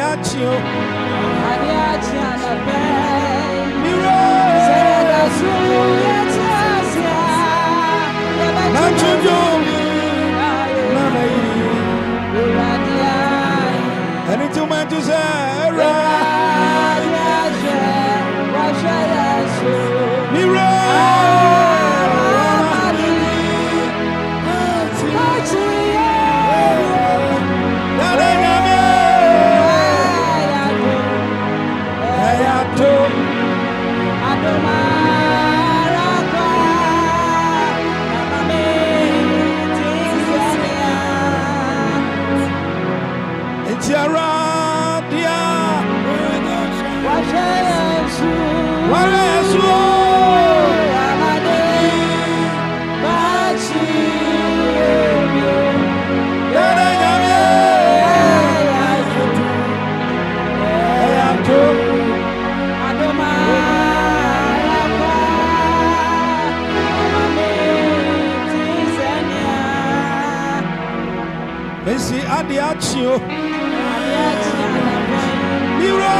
adiachio. Adiachia na pe. Miro. Seda suyetia. Nachujo. Nanai. Uradia. And it's my to say, Miro. Messi adiachio. Miro.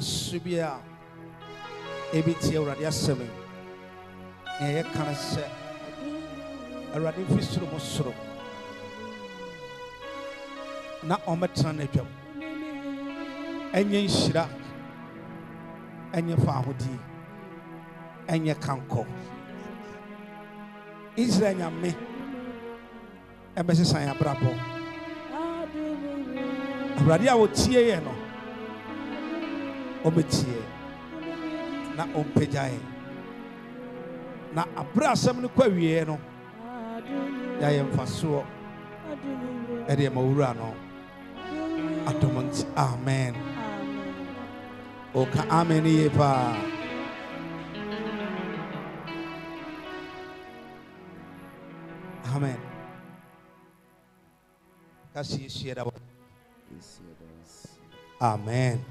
Subia Ebiti already assembling. A can say a radio fistro mosro. Not on my trannatum. And yen shira and your family and your canco. Israel me a message I am bravo. A radio would tear no. Obetie na ompejae na abrasam no kwawie no ya yemfaso ede mawura no atomanti amen oka amen yepa amen kasi shira amen.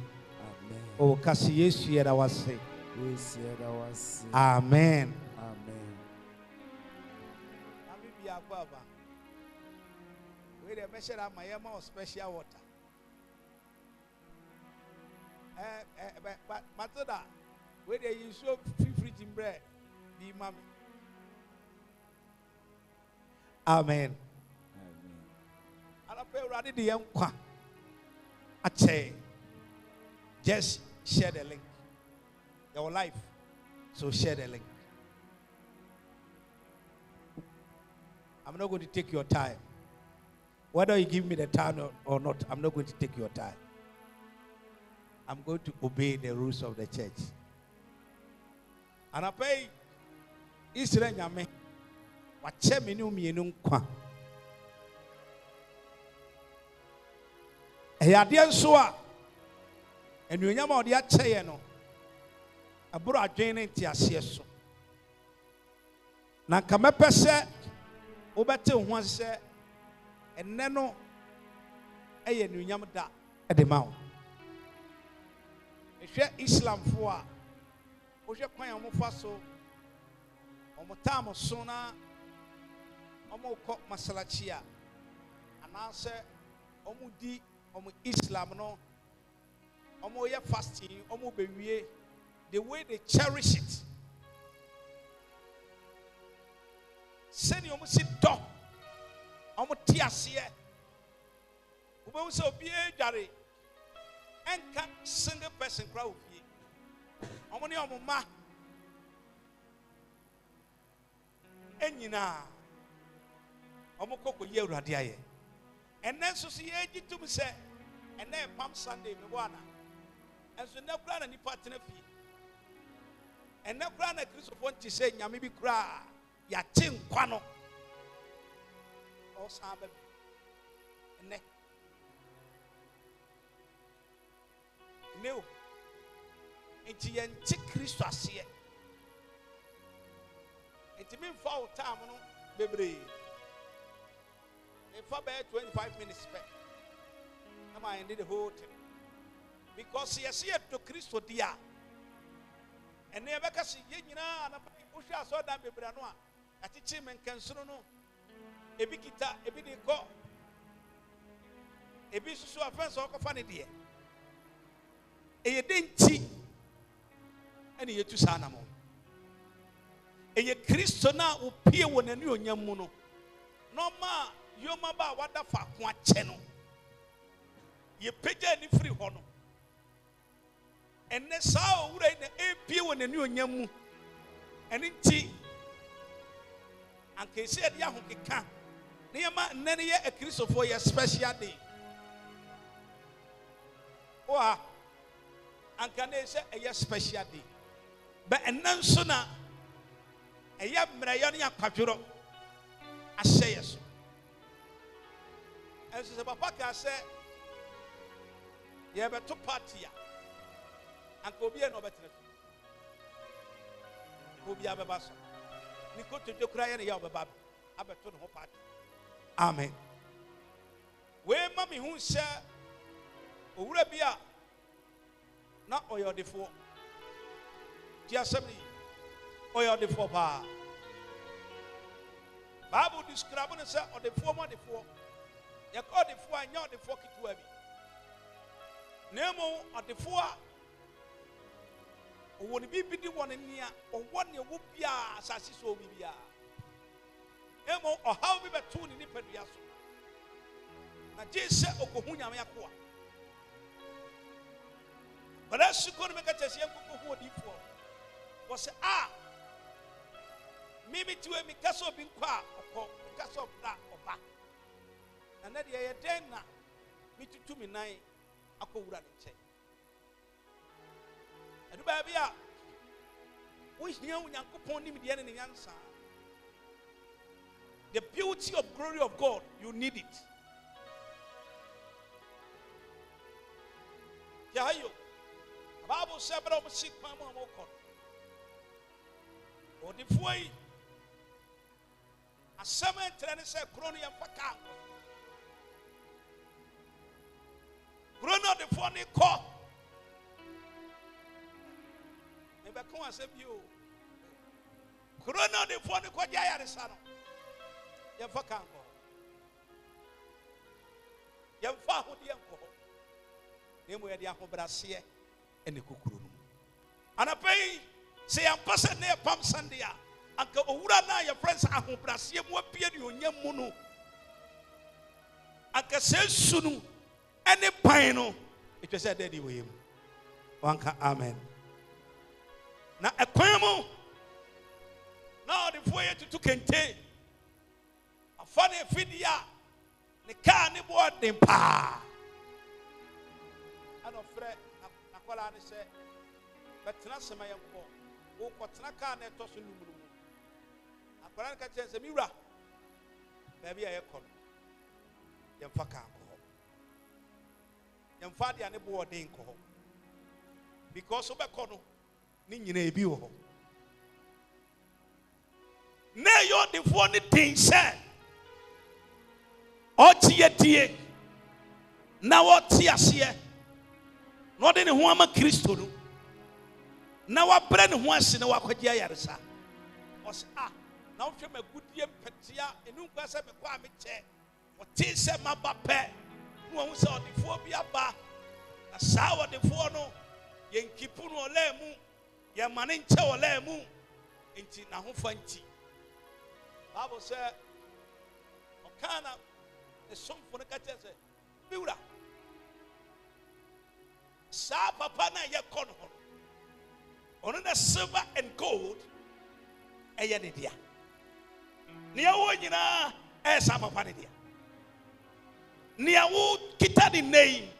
Oh, kasi Yesu yera wase. Amen. Amen. Ami biya baba. We dey measure am my special water. Matoda. We dey use so free bread. Be mama. Amen. Amen. Ala pe urade de yankwa. Ache. Just share the link. Your life. So share the link. I'm not going to take your time. Whether you give me the time or not, I'm not going to take your time. I'm going to obey the rules of the church. And I pay Israel Yame. Wache minu mienu kwa. Eyade nso a enuonyam a odi ache ye no. aburo adwen ne ntiaseɛ so na nka mɛpɛ sɛ wobɛte ho sɛ ɛnɛ no ɛyɛ nunyam da ɛde ma wo ehwɛ islamfo a wohwɛ kwan a wɔfa so wɔn tam so na wɔn kɔ masalachi a anaasɛ wɔn di wɔn islam no wɔn yɛ fasting wɔn bɛwie the way they cherish it sɛni wɔn si dɔ wɔn ti aseɛ wɔbɛn sɛ obiara dware ɛnka single person kora wɔ fie wɔn ne wɔn mma ɛnyinaa wɔn kɔkɔ yɛ awurade ayɛ ɛnɛ nso so yɛgye tum sɛ ɛnɛ yɛ Palm Sunday mi wɔ ana ɛnso ɛnɛ kora na nipa tena fie ɛnɛ kora na kristofoɔ nti sɛ nyame bi kora yɛate nkwa no ɔsan bɛ ɛnɛ no nti yɛnte kristo aseɛ nti memfa wo time no bebree mefa bɛyɛ 25 minutes pɛ na ma yɛnde the whole thing because yɛse yɛdɔ kristo di a ɛnɛ yɛbɛka se yɛ nyinaa na wohwɛ asɔredan bebree no a yɛakyekye menkansono no ebi kita ebi de kɔ ebi susu afɛn sɛ ɔkɔfa ne deɛ ɛyɛ de nti ɛne yɛtu saa nam ɛyɛ kristo na opie wɔ n'ani onyam mu no na ɔma yoma ba a wada faako akyɛ no yɛpagya ani firi hɔ no ɛnɛ saa owura yi na ɛpie wɔ n'ani onyam mu ɛne nti anka ɛsɛ yɛde ahokeka na yɛma nnɛ no yɛ akristofoɔ yɛ special day woa anka na ɛsɛ ɛyɛ special day bɛ ɛnɛ nso na ɛyɛ mmerɛyɛ no yɛ akwadworɔ ahyɛ yɛ so ɛnso sɛ papa kaa sɛ yɛbɛto party a anka obiara na ɔbɛtena fi obiara bɛba so ne kotodwe koraa yɛ ne yɛ ɔbɛba abɛto ne ho party amen wei ma me hu sɛ owura bi a na ɔyɛ ɔdefoɔ ti asɛm ne ɔyɛ ɔdefoɔ paa Bible describe no sɛ ɔdefoɔ mu ɔdefoɔ yɛkɔ ɔdefoɔ a nyɛ ɔdefoɔ ketewa bi na mmom ɔdefoɔ a ɔwɔ ne biribi di wɔ ne nia ɔwɔ ne ɛwɔ biara asase so obi biara na mmom ɔhaw bi bɛtoo ne nipadua so na gye sɛ ɔkɔhu nyame akoa bɛda suko no mɛka kyɛ sɛ yɛnkɔkɔhu odiyifoɔ wɔ sɛ mimi tiwe mika sɛ obi nkɔ a ɔkɔ mika sɛ ɔbra ɔba na nɛ deɛ yɛ dɛn na metutu me nan akɔwura ne nkyɛn ɛdu baabi a wohia Onyankopɔn nimdeɛ ne ne nyansa the beauty of glory of God you need it yahayo Bible sɛ bɛrɛ ɔmo si kwan mu a ɔmo kɔ ɔdefoɔ yi asɛm ɛntrɛ ne sɛ kuro no yɛmfa kaa kuro no ɔdefoɔ ne kɔ mebɛka wo asɛm bio kuro no ɔdefoɔ ne kɔ gye ayaresa no yɛmfa kaa nkɔ yɛmfa ahodeɛ nkɔ hɔ na mmom yɛde ahobraseɛ ɛne kukuro no anapa yi sɛ yɛmpa sɛ ne yɛ Palm Sunday a anka owura na yɛfrɛ sɛ ahobraseɛ mu apue ne onyam mu no anka sɛ su no ɛne pan no ɛtwa sɛ dɛde wɔ yɛ mu wanka amen na ɛkwan mu na ɔdefoɔ yɛ tutu kente afa ne afidie a ne kaa ne boɔ den paa ana ɔfrɛ nakwalaa ne sɛ bɛtena sɛma yɛnkɔ wokɔtena kaa na ɛtɔ so numunu mu akwara no ka kyerɛ sɛ mewura baabi a yɛkɔ no yɛmfa kaa nkɔ hɔ yɛmfa adeɛ ne boɔ den nkɔ hɔ because wobɛkɔ no ni nyina ebi wo ho na yo de fo ne tin se o tie tie na wo tie ase no de ne ho ama Kristo no na wa bre ne ho ase na wa kwagye ayaresa o se na wo hwe magudie mpetia enu kwa se me kwa me che o tin se maba pe no wo se o de fo bi aba na sa wo de fo no yen kipu no ole mu ye mane nche ole mu enti na ho fa nti Bible said okana the somfo no ka che se biura sa papa na ye kon ho ono na silver and gold eye ne dia ne wo nyina sa papa ne dia ne wo kita ni nei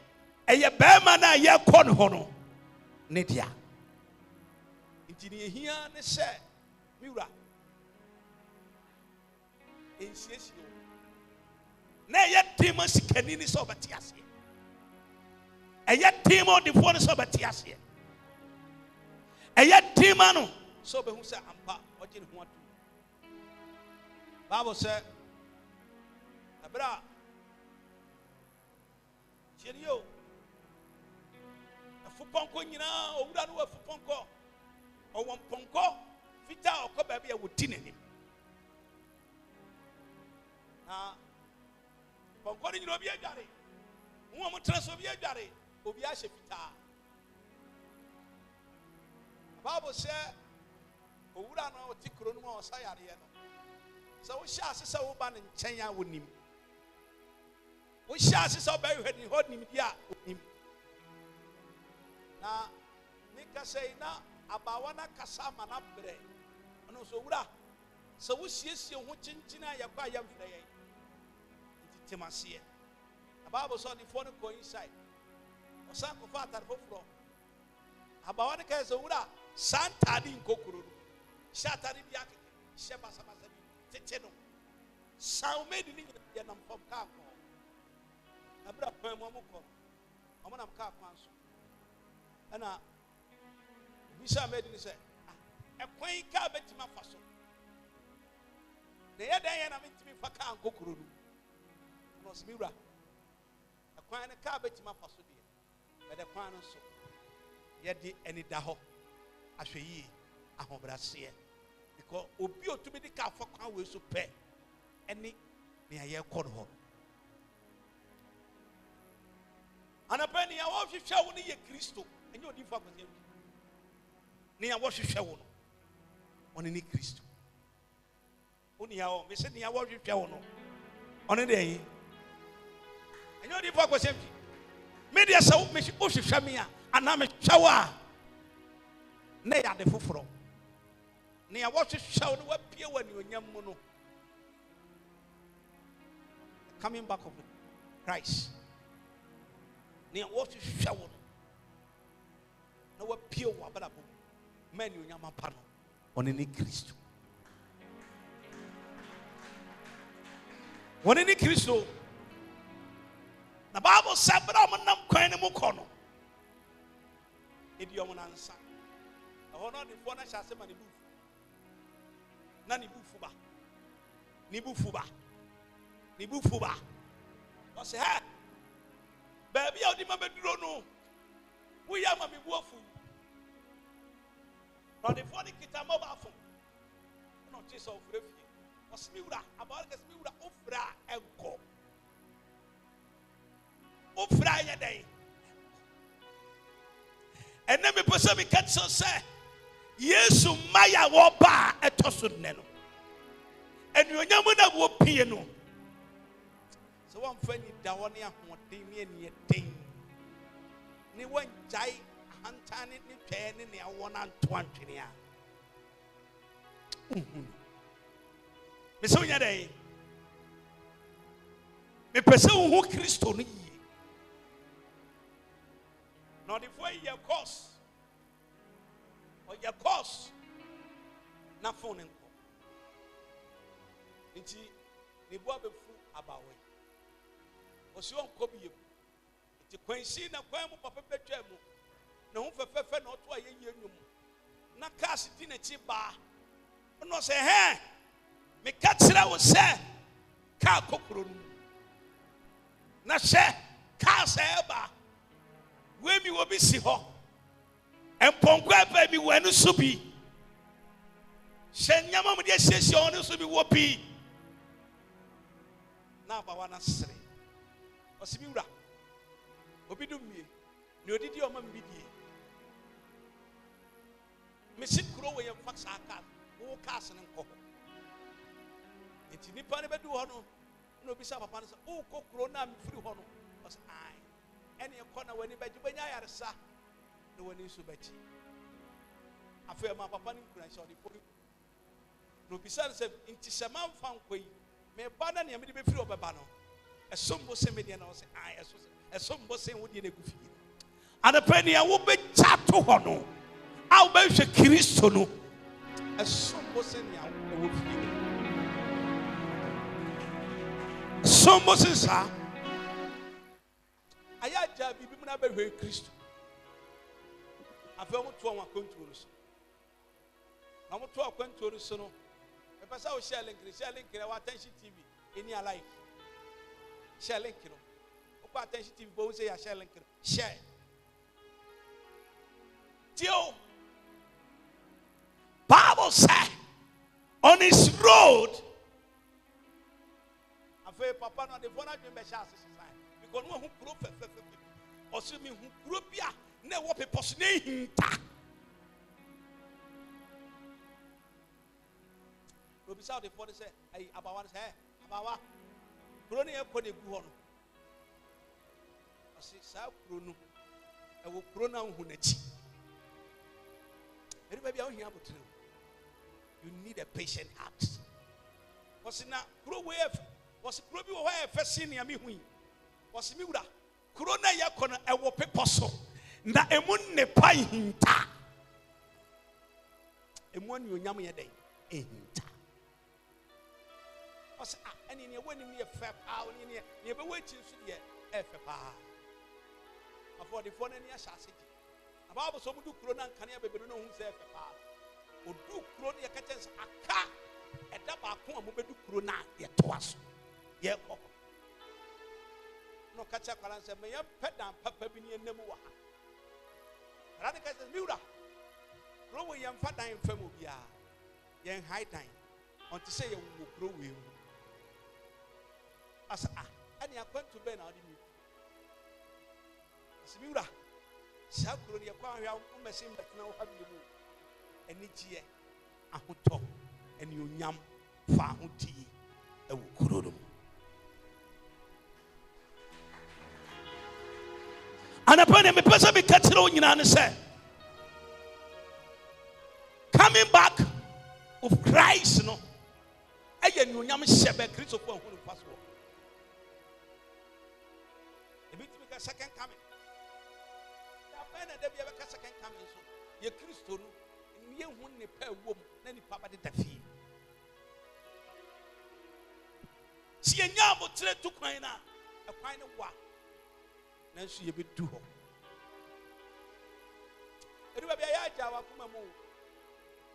eye bema na ye kon ho no ne dia nti ne hia ne se biura ensiesio na ye timo sikani ni so bati ase eye timo de fo ni so bati ase eye tima no so be hu se ampa oje ne ho atu Bible said abra cherio afuponko nyina owura no afuponko owon ponko fita okoba bia woti nanim na ponko ni nyina obi adware wo mo tra so obi adware obi a hye fita Bible said owura no oti kro no ma osayare no so wo sha ase se wo ba ne nchen ya wonim wo sha ase se wo ba hwani honim dia onim na nika sei na abawana kasa mana bre ono so wura so wo siesie ho chinchina ya kwa ya mfra yen titimase the Bible said the phone go inside osan ko fa atar foforo abawana ka so wura santa di nkokoro no shatari bi akeke sheba sabasa bi tete no sao medi ni ya nam fom ka ko abra pam mo ko omo nam ka kwan so ana bisa medi ni se ekwan ka betima fa so na ye dan ye na mentimi fa ka nkokoro no se miwra ekwan ne ka betima fa so de be de kwan no so ye di eni da ho ahwe yi ahobrase because obi otumi di ka fa kwan we so pe eni ne aye kɔ no anapani ya wo hwehwɛ wo ne ye Kristo enye odi fa kwase ne ya wo hwehwɛ wo no one ne Kristo oni ya wo me se ne ya wo hwehwɛ wo no one de yi enye odi fa kwase me de sa wo me hwehwɛ me a ana me hwɛ a ne ya de foforo ne ya wo hwehwɛ wo no wa pie wa ne onyam mu no coming back of Christ ne what to show no wa pie wa balabo man onyam apa no one ne Kristo one ne Kristo na Bible said bra mo nam kwan ne mo kɔ no idiom na nsa ho no de fo na hyase ma ne bu na ne bu fuba ne bu fuba ni bufuba o se ha baby a odi ma beduro no wo ya ma me buafu no de fo ni kita mo ba fo no ti so ofre fie o se mi wura about ke se mi wura ofra enko ofra ye dai enne me pese mi kat so se Yesu maya wo ba etoso ne no enuonyam na wo pie no so one friend da woni ahoden ne anie den ni wan jai hantane ni twe ne awona anto antwene a me so nya dai me pese wo Kristo no yie no the way your course or your course na phone nko nti ni bo abefu abawe osi on ko biye ti kwansi na kwan mu papa betwa mu na hu fefefe na oto aye ye nwum na cars di na chi ba no say he me ka kire wo say car kokoro no na hye car say ba we mi wo bi si ho emponko aba mi wo anu so bi hye nyama mo de hyehyɛ ho no so bi wo bi na ba wa na sere osibi wura obi dum mie ne odidi o ma mbidie me sit kuro we yem fa sa aka wo cars ne nkɔ enti nipa ne bedu ho no na obi sa papa ne sa wo kokuro na me firi ho no os ai ene ekɔ na wani bagi banya yaresa na wani so bagi afa ma papa ne nkura sha odi fori no bi sa se enti se man fa nkɔ yi me ba na ne me de be firi obeba no esombo se me de na o se ai esombo se wo de na gufi anapani a wo be chato ho no a wo be hwe Kristo no esombo se ne a wo fi sombo se sa aya ja bibi mu na be hwe Kristo afa mo to wa kontuo so na mo to kontuo so no e pesa o share link wa Attention TV any alike share link no o pa Attention TV bo say ya share link share Tio Bible say on his road afa papa no de bona dwen be share sign because no hu kuro fe o so mi hu kuro bia na wo pe pos na hinta no be the for say ai abawa say abawa kuro ne e ko de gu ho no o se sa kuro no e wo kuro na hu na chi everybody out here about you need a patient heart was na kuro we was kuro bi wo ha e fa senior mi hu was mi wura kuro na ya ko na e wo pepo so na emu ne pa hinta emu ani onyam ye den hinta was ani ne wani ne fa pa oni ne be wechi so de e fa pa afọ de fo na ne asase ji ababo so mudu kuro na nkane bebedu no hu se fa pa odu kuro ne yakatens aka eda ba ko amu bedu kuro na ye to aso ye kọ no kacha kwala se me ye pedan papa bi ne nemu wa radical says miura kuro we yem fa dan fam obia yen high time unto say ye wo kuro we asa ani akwantu be na odi mi asimiura sa kuro ne kwa hwa o mesin betna wo ha bi mu eni gie ahoto eni onyam fa ahoti e wo kuro no anapane me pesa be katira o nyina ne say coming back of Christ no eye ni onyam hyebe Kristo ko ahunu paso e bit me ka second coming ya bena da bia be ka second coming so ye Kristo no ni ehun ne pa wom na ni papa de dafi si enya mo tire tu kwan na e kwan ne wa na so ye be du ho edu ba bia ya ja wa kuma mu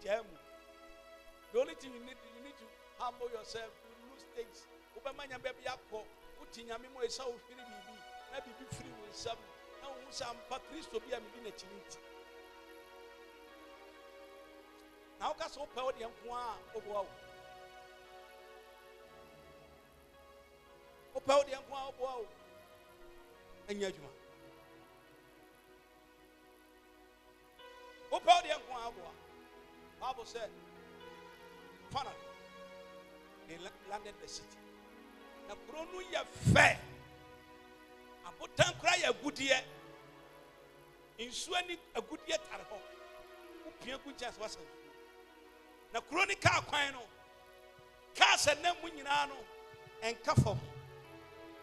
jamu the only thing you need to humble yourself to lose things obamanya be bia ko utinya me mo esa o firi bibi na bibi firi wo nsam na wo sam pa Kristo bia me bi na chiniti na o ka so pa o de nko a obo o pa o de nko a obo anya juma o pa o de nko a obo Bible said finally they landed the city na kronu ya fe abotan kra ya gudie insu ani agudie tare ho upia ku chance wasa na kroni ka kwan no ka se na mu nyina no enka fom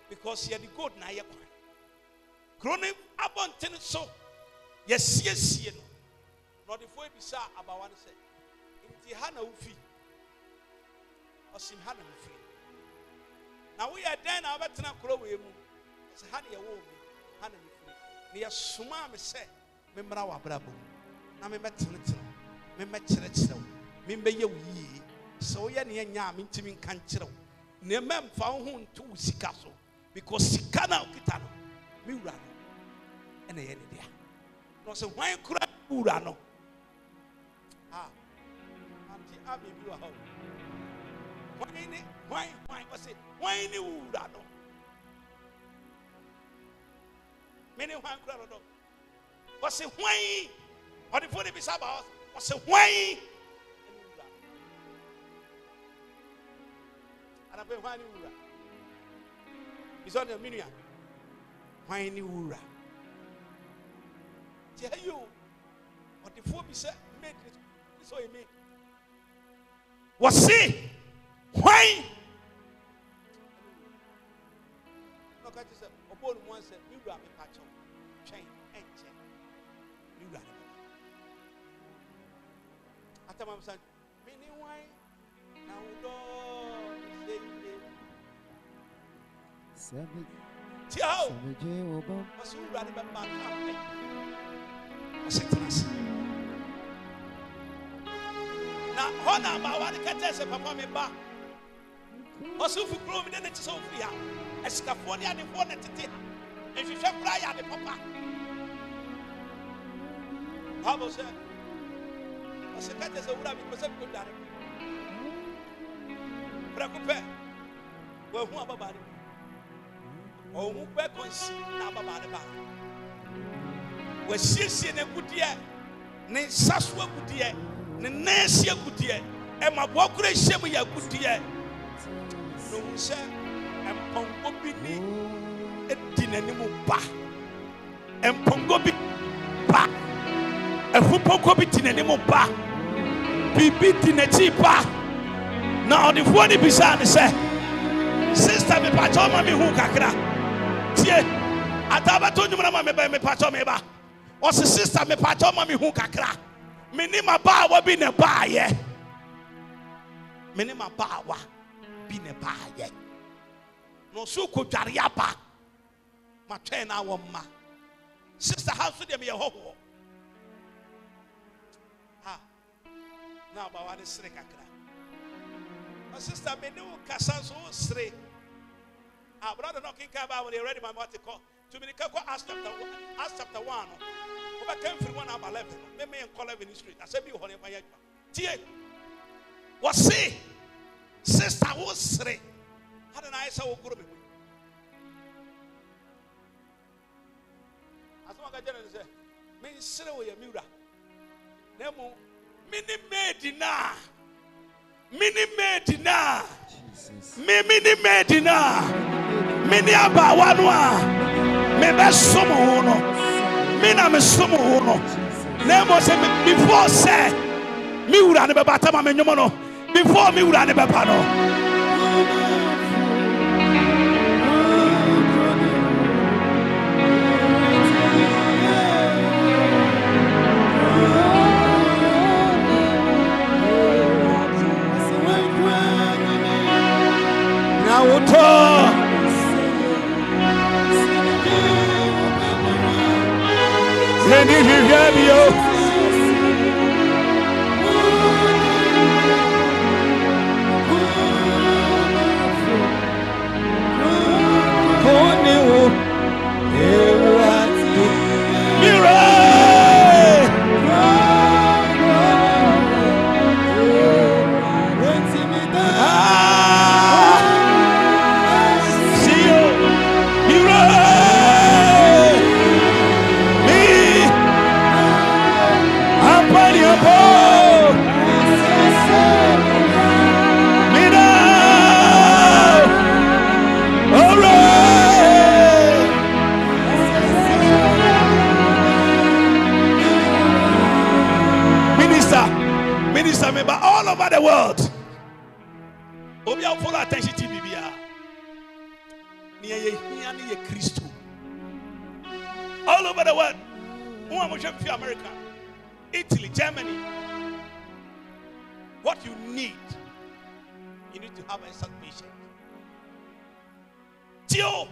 because ye the god na ye kwan kroni abonten so ye siesie no no the foi bisa abawan se inti hana ufi osim hana ufi na we are den na betena kro we mu se hana ye wo mi hana ufi ne ye soma me se me mra wa brabo na me metene me kyerɛkyerɛ wo me mbɛyɛ wo yie sɛ woyɛ ne nya a mentimi nka nkyerɛ wo ne mmɛmfa wo ho nto wo sika so because sika na okita no me wura no ɛna yɛ ne dea na ɔsɛ hwan kora wura no anti abi bi wa hɔ hwan ɔsɛ hwan ne wura no me ne hwan kora no ɔsɛ hwan ɔdefo ne bisa ba ɔsɛ hwan anapɛ hwan ne wura bisɛ ɔne menua hwan ne wura nti ayo ɔdefo bi sɛ made ne sɛ ɔyɛ me wɔse hwan na ɔka kyerɛ sɛ ɔbɔɔ no mu ansɛ me wura mepa kyɛw twɛn ɛnkyɛ me wura ne atamam san me ne hwan na wodɔ Tiao, what's who rather than my family? What's it to us? Now, Hona, my one catches a papa me back. Also, if you grow me, then it's so free. A scaffolding and the one at the table. If you shall cry at the papa, how was it? What's the catches of what because of good daddy? Preoccupy. Well, who about it? Oh, who beckons now about the bar? Where she seen a good year, ne Saswa good year, ne Nancy a good year, and my walk race a good year. No, sir, and Pongo Bini, a dinner ba, and Pongo Bini ba, a Fupongo Bitinemo ba, be beating a cheaper. Now the one beside say, Sister, me patoma me who kakra. Ataba told you me by me patoma me ba. Or sister me patoma me who kakra. Minima ba wa be ne ba ye. Minima ba wa be ne ba ye. No so ko dwaria ba. Ma twen na wo ma. Sister how so dem ye ho ho. Ah. Now ba wa de sre kakra. My sister me no kasa so sre. Brother knocking Kaba when they read my mouth to call. To me, Acts chapter 1. Over came from 1 about 11. Let me call 11 street. I said, be honey, my Tie. What say? Sister was sre. How did I say, oh, good? As long as I didn't say, me sre with your mura. Nemo, mini medina. Mini medina. Mini medina. Mini abawanwa. Mebe somo uno. Mina me somo uno. Nemo se before say mi ura ne beba tama me nyomo no. Before mi ura ne beba no. All over the world. Follow attention to Bibia. All over the world. America, Italy, Germany. What you need to have a salvation. Tio,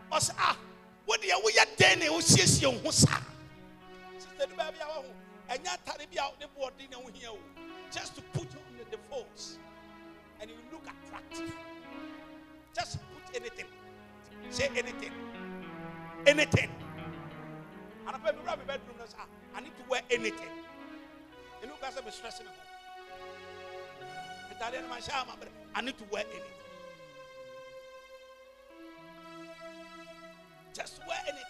what do you say? And you tell me out the board in here just to put on the folds and you look attractive. Just put anything. Say anything. Anything. And I put me around my bedroom. I need to wear anything. You know, guys, I'm stressing at home. I need to wear anything. Just wear anything.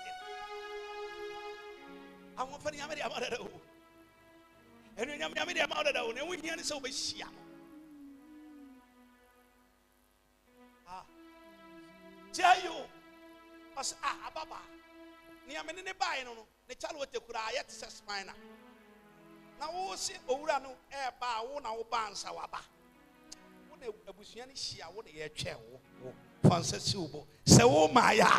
I want for the Yamadi Amado. And when Yamadi Amado, and we hear this over Shia. Tell you, as Ababa, Niamini Baino, the child with the Kurayat says minor. Now, we'll see Urano air bar, one our bands, our bar. A Busiani Shia, what a chair, Francis Subo. So Maya,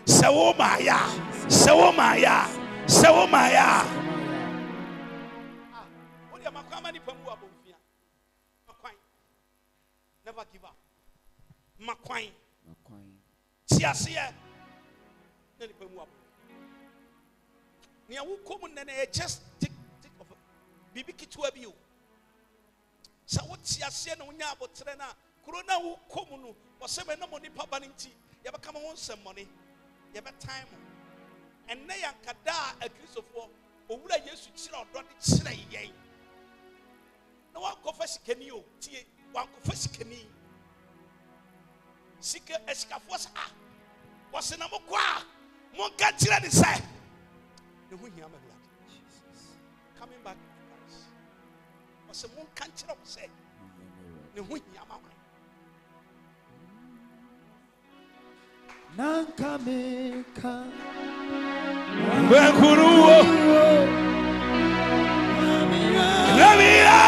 so Maya, so Maya, so Maya. What am I coming from? Maquine. Never give up. Maquine. Tiasia. Near who come and just take of Bibiki to a view. So what's your sin on Yabo Trena? Corona who come or 7 money papaninti. You ever come on some money? You ever time? And Nayan Kada a Christopher, or would I use to chill or not slay ye? No one confess can you, one confess can me. Seeker Escafos was in a Mokwa. Monkatira decide. The wing yam coming back to us. Was a Monkatira say. The wing yam. Nankameka Bakuruo Namira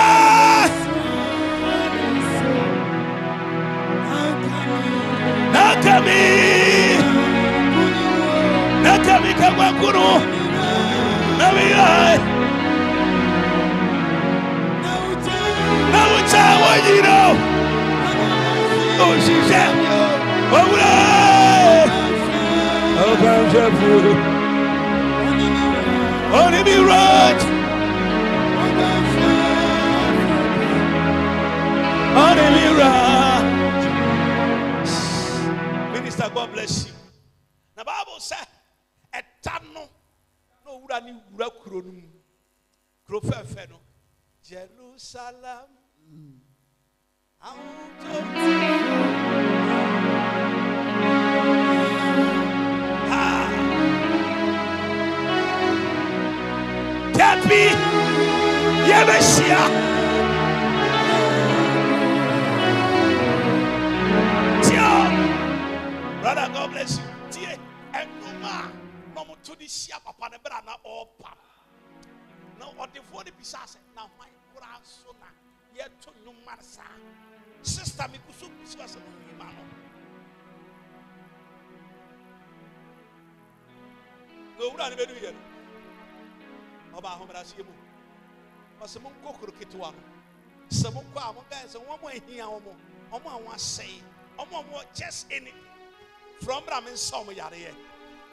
Nakami Kabakuru Namira Nauta Wajiro Oh she said Only be right. Only be right. Minister, God bless you. The Bible said, "Etano no urani urakuronum krofefeno Jerusalem." Happy Yabashia. Brother, God bless you. Dear, and no more to the Shia Papa Nebrana or Pam. No, or the 40 pieces. Now, my grandson, yet to no Marsa. Sister Mikusu was a man. No, we're not even doing Oba Homerasimu. But some cocoa kituano. Some qua, one guy, and one way here, Oma was saying, Oma just in it from Ramin Somayari.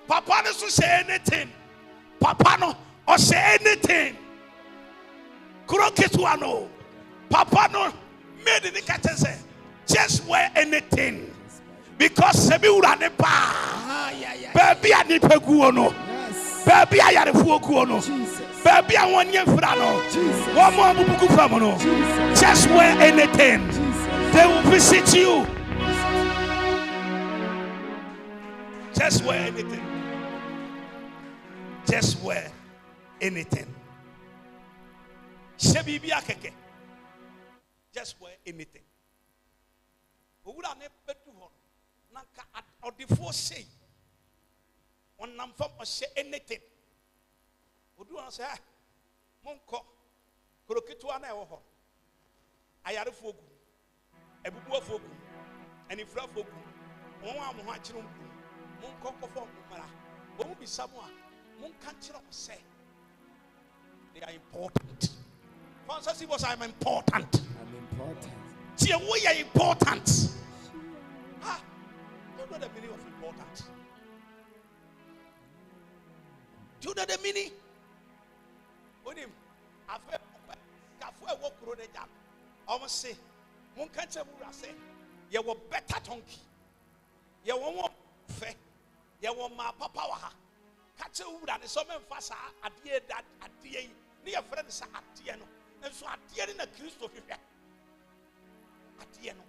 Papa doesn't say anything. Papa no, or say anything. Kurokituano. Papa no, made in the catcher say, just wear anything. Because Sebiura Nepa, baby, I need Peguano. Baby, I had a fuokuono. Baby, I want you frano. One more buku famono. Just wear anything. They will visit you. Just wear anything. Just wear anything. Just wear anything. Who are never do Nanka or the force say. On Namfam or say anything. Would you say, Monko, Kurokituana or Ayarifogu, a Bubu Fogu, and if Rafogu, Moam Hachum, Monko for Mara, won't be someone, Monkanchiro say they are important. Francis was I'm important. I'm important. See, we are important. Ah, you know the meaning of important. Do you know the meaning? What him? afa kafo e wo kuro ne jam omo se mon ka che mu ase ye wo better tonki ye wo fe ye wo ma papa wa ha ka che wura ne so memfa sa ade yi ne ye frɛ ne sa ade no enso ade ne na Kristo hwehwɛ ade no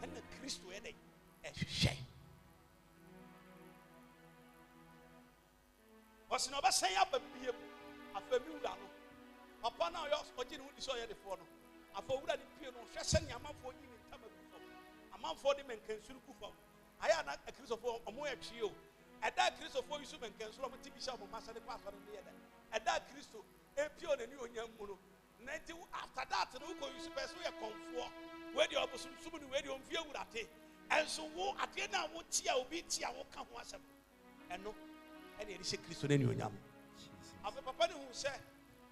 ɛna Kristo yɛ dɛ ɛhwehwɛ ɔsɛ na ɔbɛsɛn aba bie mu afa mi wura no papa na ɔgye ne ho di sɛ ɔyɛ defoɔ no afa wura ne pie no hwɛ sɛ ne amanfoɔ yi ne ntama gu fam amanfoɔ de mɛnkansuru gu fam ayɛ na akristofoɔ ɔmo yɛ twie o ɛda akristofoɔ yi so mɛnkansuru ɔmo ti bi hyɛ ɔmo masa de kɔ asɔre no yɛ dɛ ɛda akristo epie ɔnani onyam mu no na nti after that no wokɔ yi so pɛ so yɛ kɔnfoɔ where the opposite somebody where the unfair would have and so wo at na wo tia obi tia wo ka ho asɛm ɛno ɛna yɛde hyɛ Kristo n'ani onyam afa papa ne hu sɛ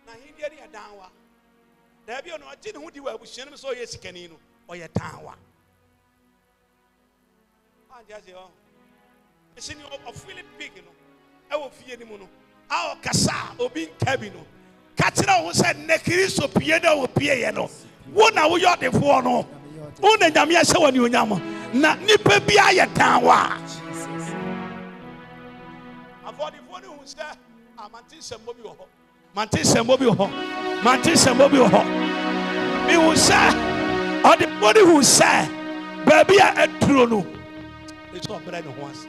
na hindia ne yɛ danwa da bi ɔno ɔgye ne ho di wɔ abusua no sɛ ɔyɛ sikani no ɔyɛ danwa anja sɛ ɔ ɛsɛ ni ɔfili big no ɛwɔ fie ne mu no a ɔkasa obi nka bi no ka kyerɛ wo sɛ ne Kristo pie na wo pie yɛ no wo na wo yɔ de fo no wo na nyame ahyɛ wɔ ne onyam na nipa bi ayɛ dan wa afɔdifo ne hu sɛ amante sɛmmɔ bi wɔ hɔ mante sɛmmɔ bi wɔ hɔ mante sɛmmɔ bi wɔ hɔ mi hu sɛ ɔde bɔde hu sɛ baabi a aduro no ɛsɛ ɔbrɛ ne ho ase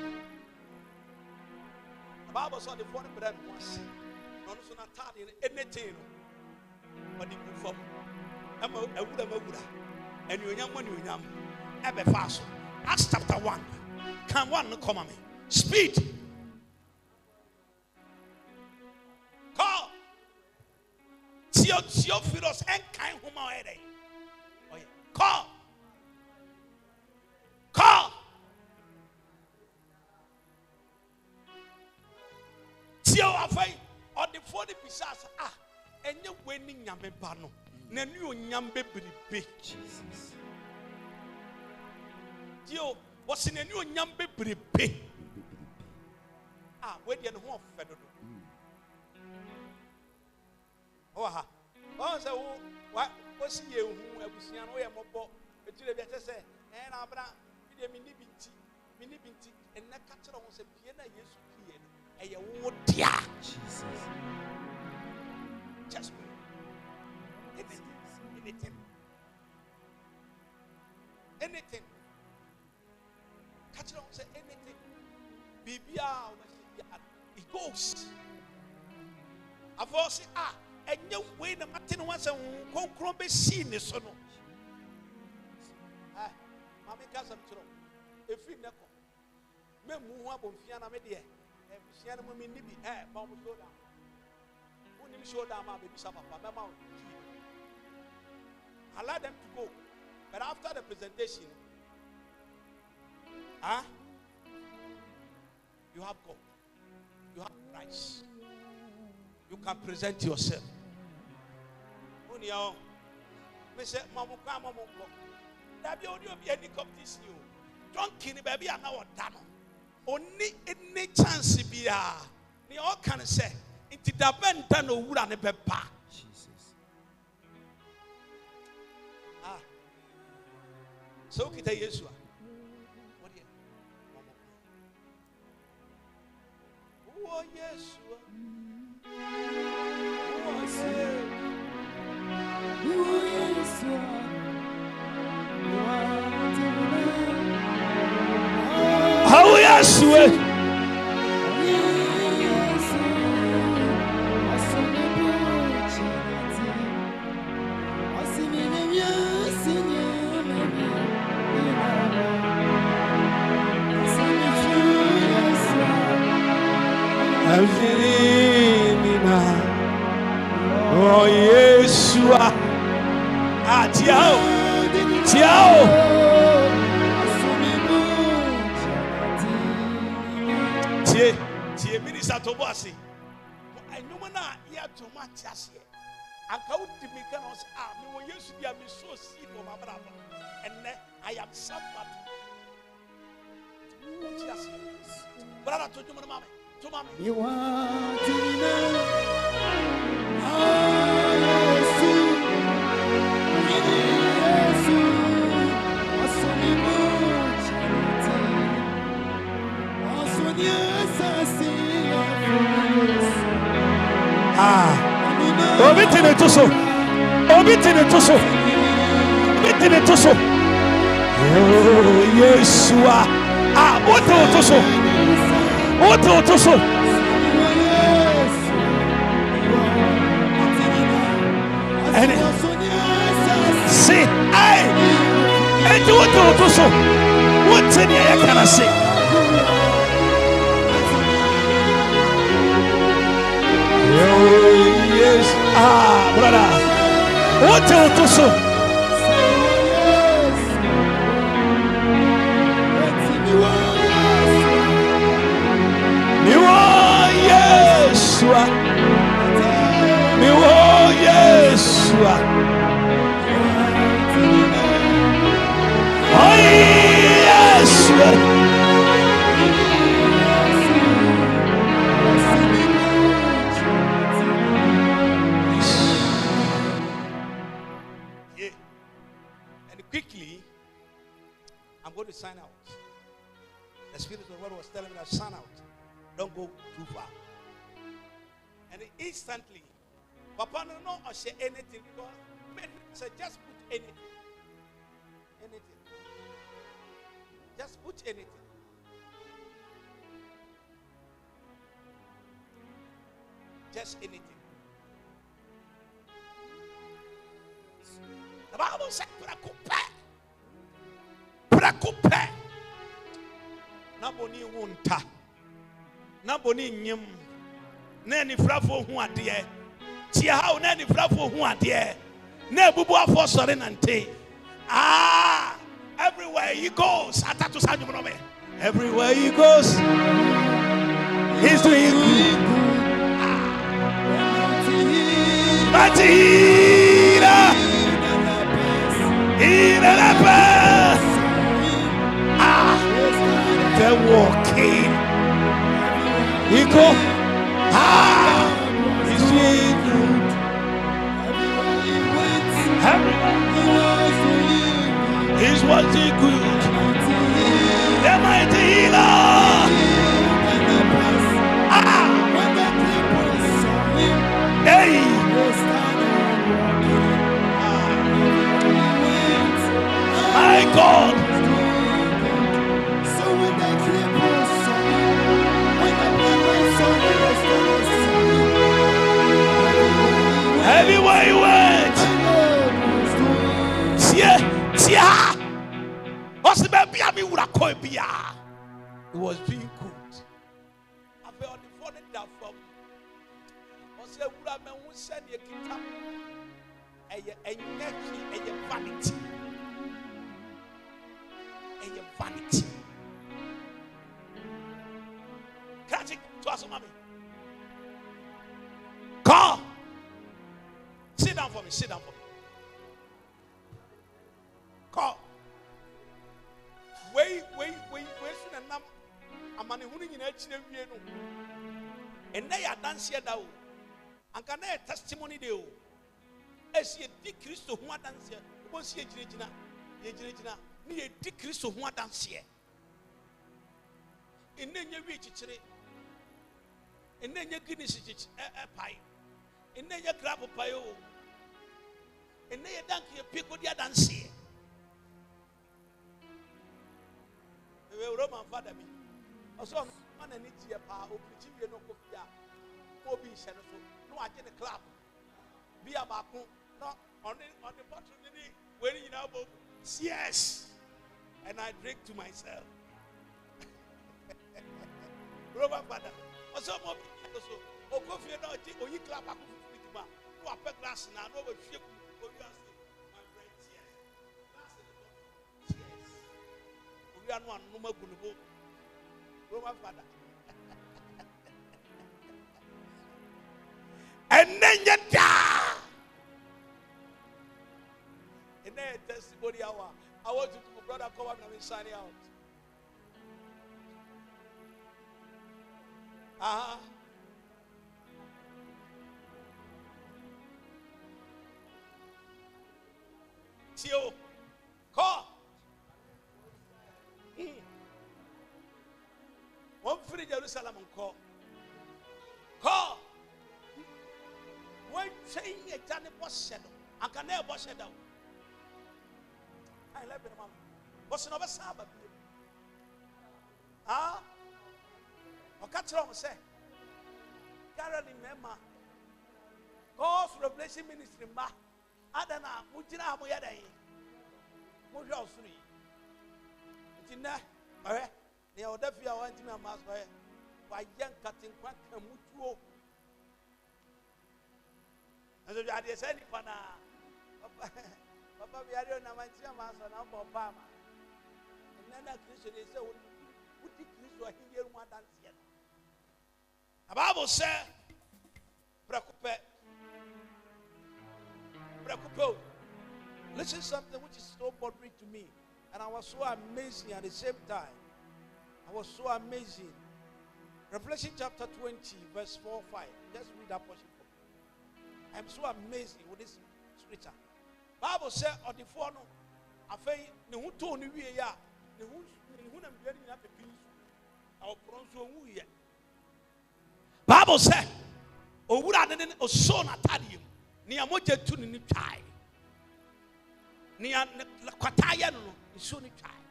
Bible sɛ ɔde fo ne brɛ ne ho ase na ɔno so na taade no anything no ɔde gu fam ama awura anuonyam ebe fast Acts chapter 1 can one come on me speed call Theophilus and kind homa ere oh yeah call Theo afai or the 40 pieces enye weni nyame ba no na ni onyam bebrebe Jesus Dio was in a new onyam bebrebe we dey no ho ofe dodo ha say what see you hu abusia no ye mobo etire bi ate say na abra bi mi ni binti en na ka kire ho say pie na Yesu pie no eye wo dia Jesus just anything catch it on say anything bibia it goes avosi enye we na mate no wanse konkron be si ne so no mama ka sam tro efi ne ko memu ho abomfia na me de ebisia na mo me ni bi ba mo so da woni mi show da ma be bi sa papa mama allow them to go. But after the presentation, you have God. You have Christ. You can present yourself. Don't kill baby and now done. Only any chance be ni all can say into the bend done or would an pepper. So kita Yeshua. What do you? Oh Yeshua. Oh Yeshua. Oh Yeshua, tiao. Tie minister Toboasi. I know na ya to matias here. Aka udi me kan us me wo Yesu dia me so see for my brother. And I am somebody. Brother to you mama. to mommy. You are Tina. Yesu. Yesu. Asonibu charity. Asonyesasi. Obi tine to so. Obi tine to so. Obi tine to so. Yeshua. What to so? What to so? And see, I do what to so. What's in here? Can I say? Yes, brother. What to so? You are Yeshua. You are Yeshua. Oh Yeshua. Yeah. And quickly, I'm going to sign out. The Spirit of God was telling me to sign out. Don't go too far. And instantly, Papa no or say anything because men say just put anything. Anything. Just put anything. Just anything. The Bible said prakupe. Naboni wunta. Naboni nyim. Nani frafo hu ade. Tia ha nani frafo hu ade. Na bubu afo sore nante. Everywhere he goes, atatu sanyu no me. Everywhere he goes, he's doing good. Matira. The walking. He go. He's doing good. He's watching good. The mighty healer. Hey. My God. So when they clip us, when the black everywhere you went. Tia. What's the baby? I mean, it was doing good. I felt the phone that from. What's the woman who said you can come? A vanity. Vanity. Catch it to us, mommy. Call. Sit down for me. Sit down for me. Call. Wait. Soon enough. I'm on the winning in HNV. And they are dancing now. And can I testimony do? As you decrease to one dancer, once you Regina. Ni a decrease of one dance here. And then you reach it, and then you guinness a pie, and then you grab a pie, and then you dunk your pick with your dance here. The Roman father me. Also, man, I need your power, or pretty no coffee, or be shadow. No, I get a club. Be a back, not on the opportunity where you know. Yes. And I drink to myself. Robert father. Also, more also. O coffee no o you clap up with ma. No a glass na no we shake o you say my friend yes. Glass yes. O you anu anu ma gulubo. Robert father. And then you die. And then testimony hour. I want you to, brother, come up and sign out. Ah. Tio. Call. One free Jerusalem and call. Call. One chain a tiny boss shadow. I can never boss shadow. I love it, mama. Boss never saw. Ah. Or catch wrong, say. Caroline Memma. God's Revelation Ministry, ma. Adana, Mujina Moyada. Mujo free. Tina, alright. They are definitely wanting a mask by young cutting quack and mutual. And so I decided, Papa, we are on a mansion mask and I'm Obama. And then a Christian is so. Who did Christ or he more than yet? The Bible said, Preoccupy. Listen to something which is so bothering to me. And I was so amazing at the same time. I was so amazing. Revelation chapter 20, verse 4, 5. Just read that portion for me. I'm so amazing with this scripture. Bible said, on the phone, I say, the who told me, yeah, the who am getting at the peace. Our bronze yet. Bible said, O would I didn't a son atadium, near Moja to the child. Near Quatayan, soon child.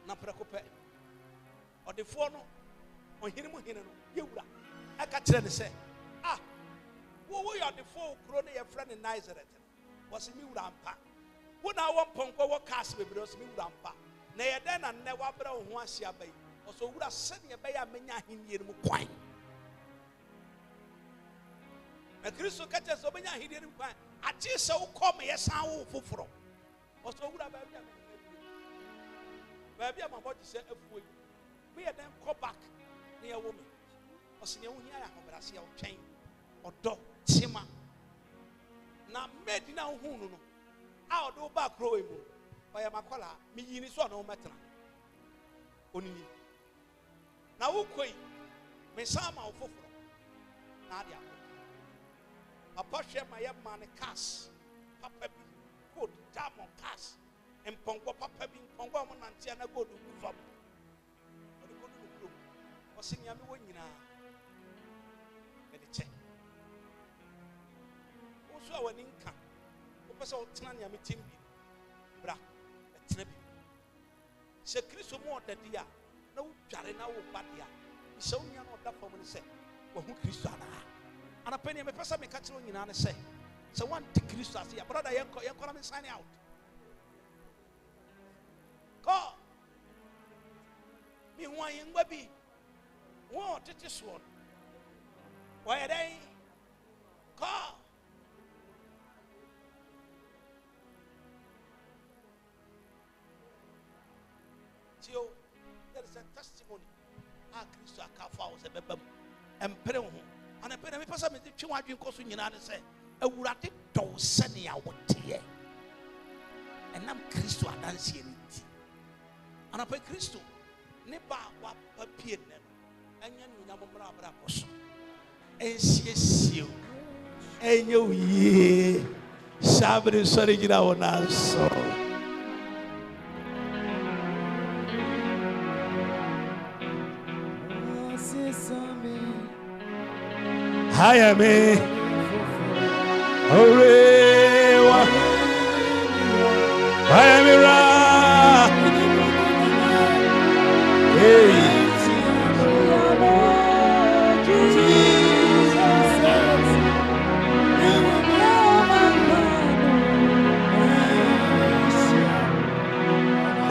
Na preoccupy. Or the phone on him, you I catch them and say, ah, who are the four crony a friend in Nazareth? Was a new rampa. When I want Ponko, what cast me, was new rampa. Nay, then I never brought one share bay. Also, would have sent a bay a mania in Yeruquine. A Christo catches so many he didn't find. I just so call me a sound for. Also, would have baby, I'm about to say, we are then call back near woman. Or senior, I see our chain or dog, Sima. Now, made now who no. I'll do back growing. By my collar, me in his one no matter. Only now, who quay, me some of Fofro. Nadia. Papa share my young man a cast. Papa be good, jam on cast. And Pongo Papa being Pongo and Tiana go to move up. But the good group was singing a winning now. Get the check. Also, an income. Professor Tanya Mitimbi. Bra, a tribute. Sir Christo more than dear. No Jarena or Badia. It's only another for me to say, well, who Christiana? And a penny of a person may catch on in and say, so one to Christo, brother, you're going to sign out. Call me one young baby. What it is one. Why are they? Call. Tio, there is a testimony. Ah, Christo, I can't follow the baby. And pray on him. And I pray me person me the chiwa dream course in United say, a wurade do send ya what here. And I'm Christo dancing it. And I pray Christo, never what appeared them. And you know, Brabos. And she you. And you ye. Sabri sorry, you know, now so. I am a Orewa. I am a Ra. Hey.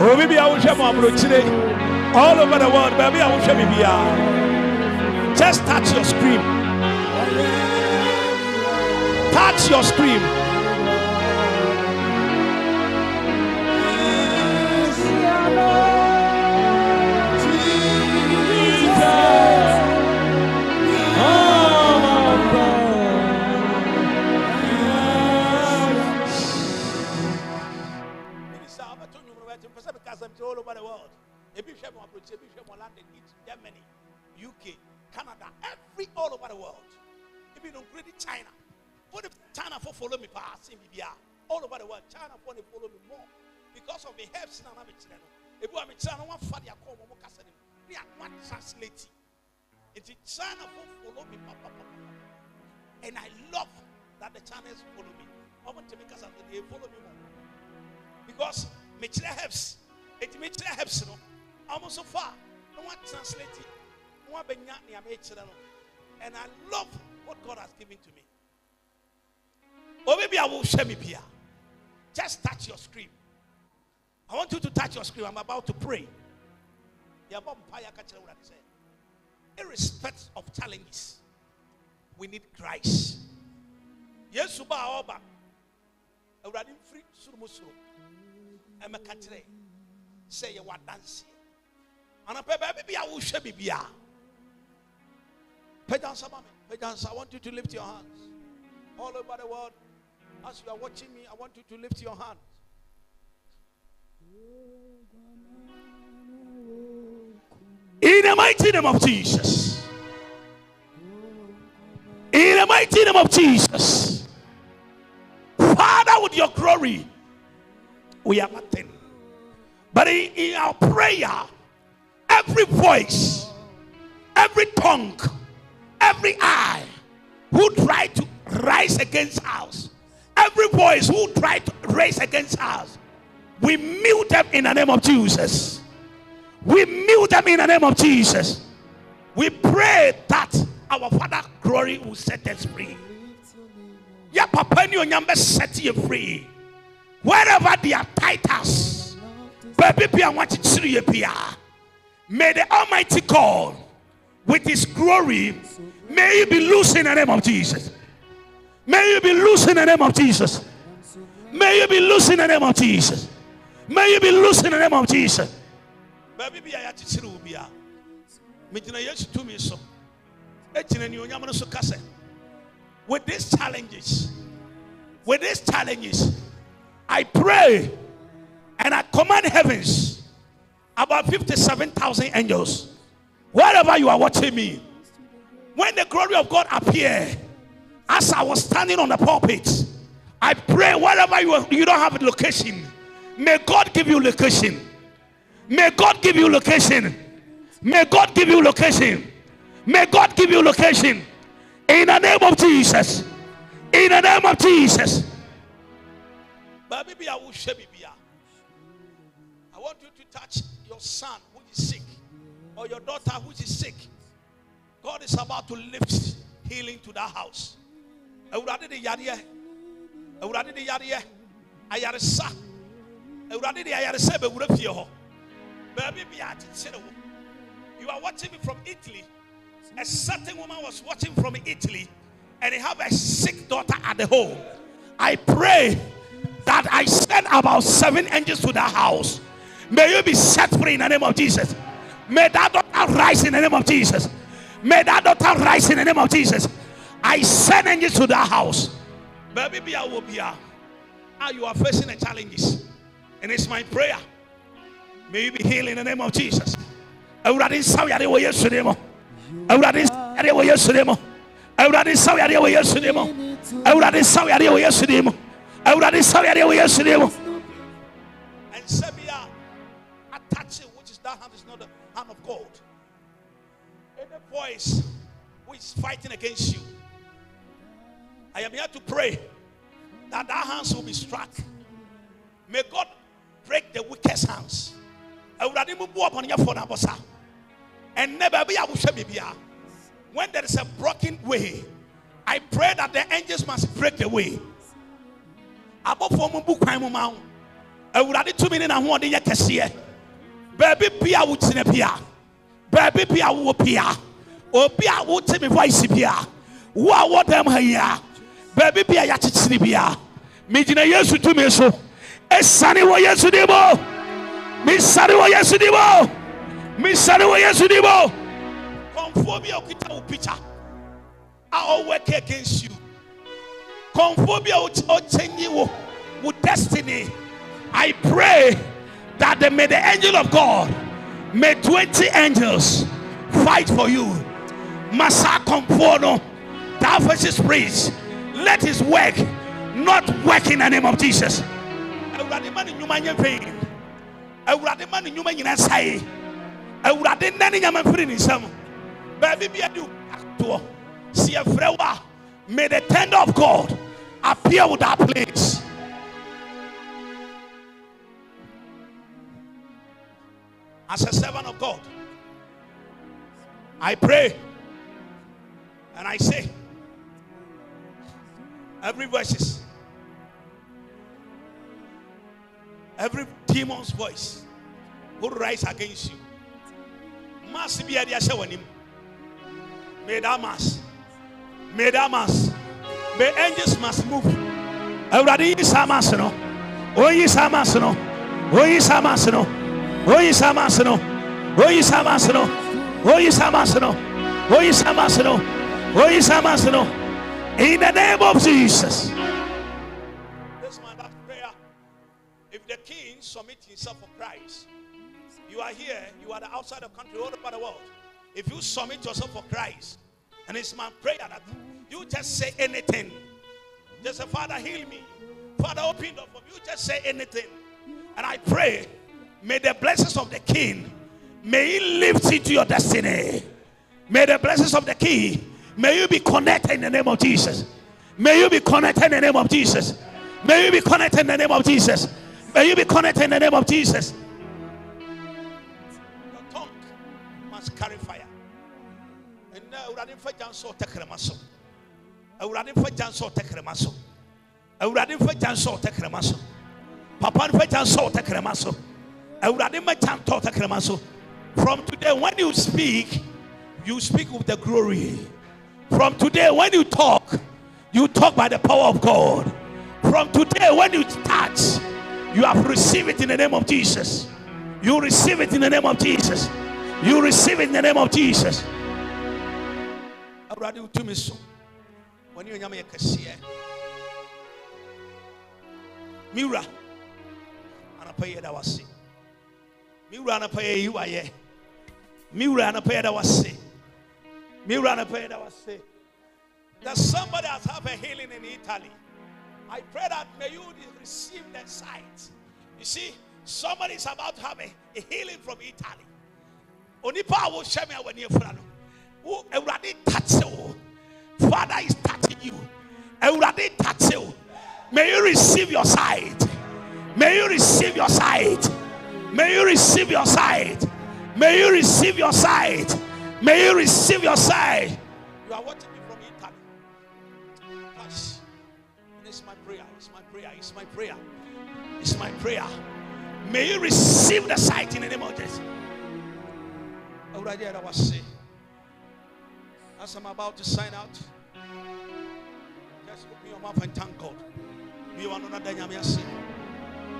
Oh, maybe I will share my bro today. All over the world, maybe I will share me. Just touch your screen. Touch your screen. All over the world. A bishop of Germany. UK, Canada, all over the world. Even in China. What if China for follow me past all over the world? China for follow me more because of the helps in another channel. If I'm a China, one for the call, we are one translating. It's China for follow me, and I love that the Chinese follow me. I want to make us they follow me more because Mitchell helps. It Mitchell helps, no. Almost so far, no one translating, no one being and I love what God has given to me. Or maybe I will share me here. Just touch your screen. I want you to touch your screen. I'm about to pray. Irrespective of challenges, we need Christ. Yes, Suba Oba. I read him free Surmusuru. I'm a country. Say you want dance. And I will share me here. I want you to lift your hands all over the world. As you are watching me, I want you to lift your hands. In the mighty name of Jesus. In the mighty name of Jesus. Father, with your glory, we are nothing. But in our prayer, every voice, every tongue, every eye who tried to rise against us, every voice who tried to raise against us, we mute them in the name of Jesus. We mute them in the name of Jesus. We pray that our Father glory will set us free. Ya papa ni onyamba set you free. Wherever they are titles, baby pia wachichiri pia. May the Almighty God, with His glory, may you be loose in the name of Jesus. May you be loose in the name of Jesus. May you be loose in the name of Jesus. May you be loose in the name of Jesus. Baby be a chichiru bia. Mijina yesu tumi so. Ejina ni onyama so kase. With these challenges, I pray and I command heavens, about 57,000 angels, wherever you are watching me, when the glory of God appear, as I was standing on the pulpit, I pray wherever you don't have a location, may God give you location. May God give you location. May God give you location. May God give you location. In the name of Jesus. In the name of Jesus. I want you to touch your son who is sick, or your daughter who is sick. God is about to lift healing to that house. You are watching me from Italy. A certain woman was watching from Italy, and they have a sick daughter at the home. I pray that I send about 7 angels to that house. May you be set free in the name of Jesus. May that daughter rise in the name of Jesus. May that daughter rise in the name of Jesus. I send angels to that house. Baby, you are facing the challenges, and it's my prayer. May you be healed in the name of Jesus. And Sabia attaching, which is that hand is not the hand of God. Any voice which is fighting against you, I am here to pray that hands will be struck. May God break the weakest hands. And never be able to be. When there is a broken way, I pray that the angels must break the way. Above for Mumbu Kaimumau, I would add 2 minutes and 1 day to see it. Baby Pia would see a Pia. Baby Pia would Pia. Or Pia would tell me voice Pia. What them here? Baby Pia Yachit Pia. Mijina Yesu to me so. A sunny way yesterday. Miss Sunny way yesterday. Miss Sunny way yesterday. Conphobia okita upicha. I work against you. Conphobia ochenyi with destiny. I pray that may the angel of God, may 20 angels fight for you. Masa Kompono, thou versus priest, let his work not work in the name of Jesus. Awurade ma ne nnwuma nyɛ pain. Awurade ma ne nnwuma nyina sae. Awurade nna ne nyama mfiri ne nsam. Baabi bi adi to see a frewa. May the tender of God appear with that place. As a servant of God, I pray and I say, every voices, every demon's voice who rise against you, must be at the Ashawanim. May that mass, may that mass, may angels must move. Already is a mass, no. Oh, is a mass, no. Oh, is a mass, no. Oh, is a mass, no. Oh, is a mass, no. Oh, is a mass, no. Oh, is a mass, no. Oh, is a mass, no. In the name of Jesus. This man, that prayer. If the king submits himself for Christ, you are here, you are the outside of the country, all over the world. If you submit yourself for Christ, and it's my prayer that you just say anything. Just say, Father, heal me. Father, open the door for me. You just say anything. And I pray, may the blessings of the king, may he lift into your destiny. May the blessings of the king, may you be connected in the name of Jesus. May you be connected in the name of Jesus. May you be connected in the name of Jesus. May you be connected in the name of Jesus. Your tongue must carry fire. And now, Uradin Fajanso Tekremaso. Uradin Fajanso Tekremaso. Uradin Fajanso Tekremaso. Papa Fajanso Tekremaso. Uradin Fajanto Tekremaso. From today, when you speak with the glory. From today, when you talk by the power of God. From today, when you touch, you have received it in the name of Jesus. You receive it in the name of Jesus. You receive it in the name of Jesus. When you are Mira, and I pay that was Mira and I pay you are here. Mira and I pay that was Mira and I pay that was that somebody has had a healing in Italy. I pray that may you receive that sight. You see, somebody is about to have a healing from Italy. Only power will share me when you're front. Who already touch you? Father is touching you. Already touch you. May you receive your sight. May you receive your sight. May you receive your sight. May you receive your sight. May you receive your sight. You are watching me from Italy. Touch. It's my prayer. It's my prayer. It's my prayer. It's my prayer. May you receive the sight in the name of Jesus. Already I was saying. As I'm about to sign out, just open your mouth and thank God. You are not done.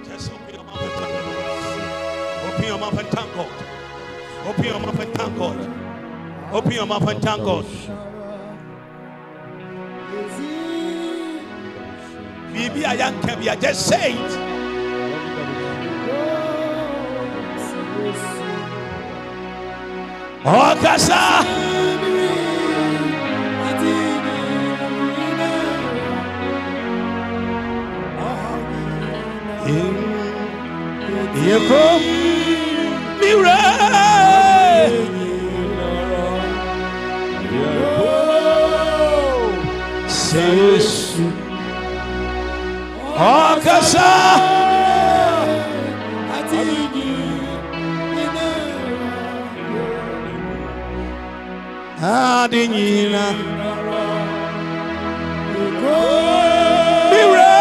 Just open your mouth and thank God. Open your mouth and thank God. Open your mouth and thank God. Open your mouth and thank God. Bibi Ayanka, just say it. Oh, Kasa. Here come Mira. Says Akasa Adinina Mira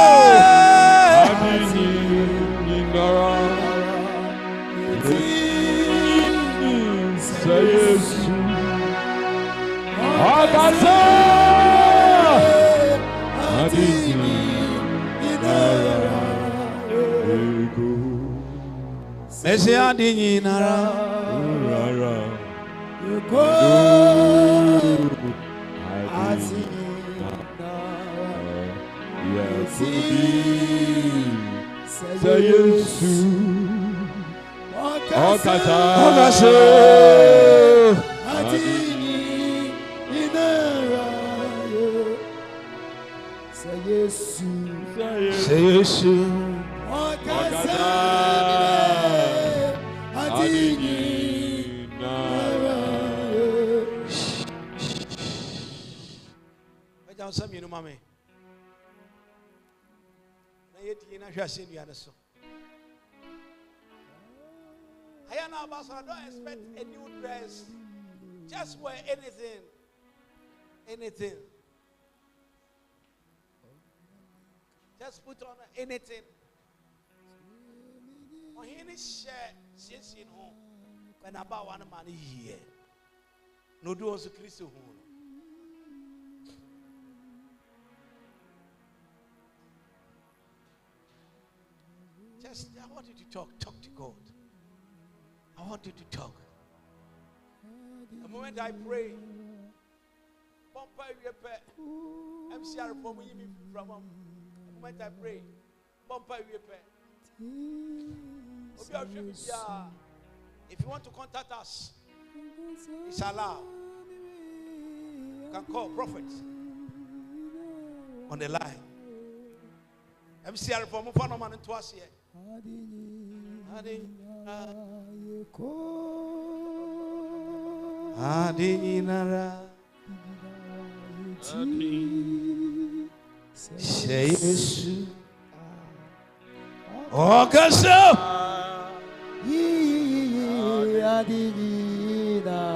Akasa Mese adinyi nara Yuko Ati Say Yesu Okasa Adini inara say yes Okasa Adini inara Eja nsam yenu mame na yedi na hwase nduane so Ayana Basra, don't expect a new dress. Just wear anything. Anything. Just put on anything. On any share, since in home. When about one man here. No do also Christo home. Just, I want you to talk to God. I want you to talk. The moment I pray, Pompa Yepe, MCR from me from the moment I pray, Pompa Yepe. If you want to contact us, it's allowed. You can call prophets on the line. MCR from Mofanoman and twice here. Adinara say yes Okasa Adinara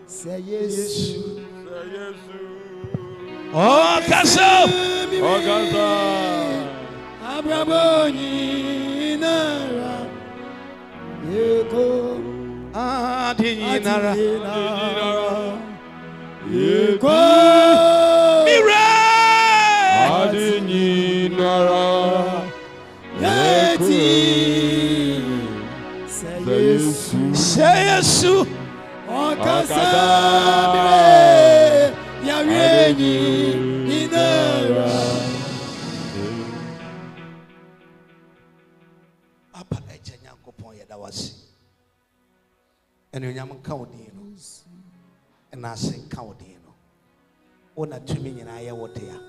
say yes Okasa Abraboni nara Yeko Adinara Yeko Mire Adinara Yeti Say yes Okasa mire Yawini inara And you am Caudino and I say Caudino. Ona to me and I what they are.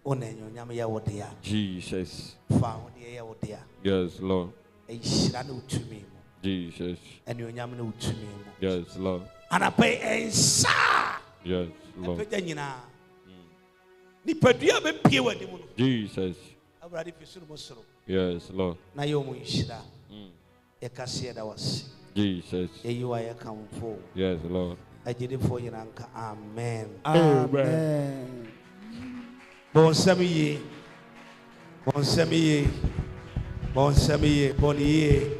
Ona Yamaya what they are. Jesus. Found the air what they are. Yes, Lord. A shadow to me. Jesus. And you Yamano to me. Yes, Lord. And I pay a sa. Yes, Lord. Nipadia be pure. Jesus. I'm ready for some muscle. Yes, Lord. Nayomu Shida. A cassia that was. Jesus. You are come for. Yes, Lord. I did it for you, Uncle. Amen. Amen. Bon Samiye. Bon Samiye. Bon Samiye. Bon ye.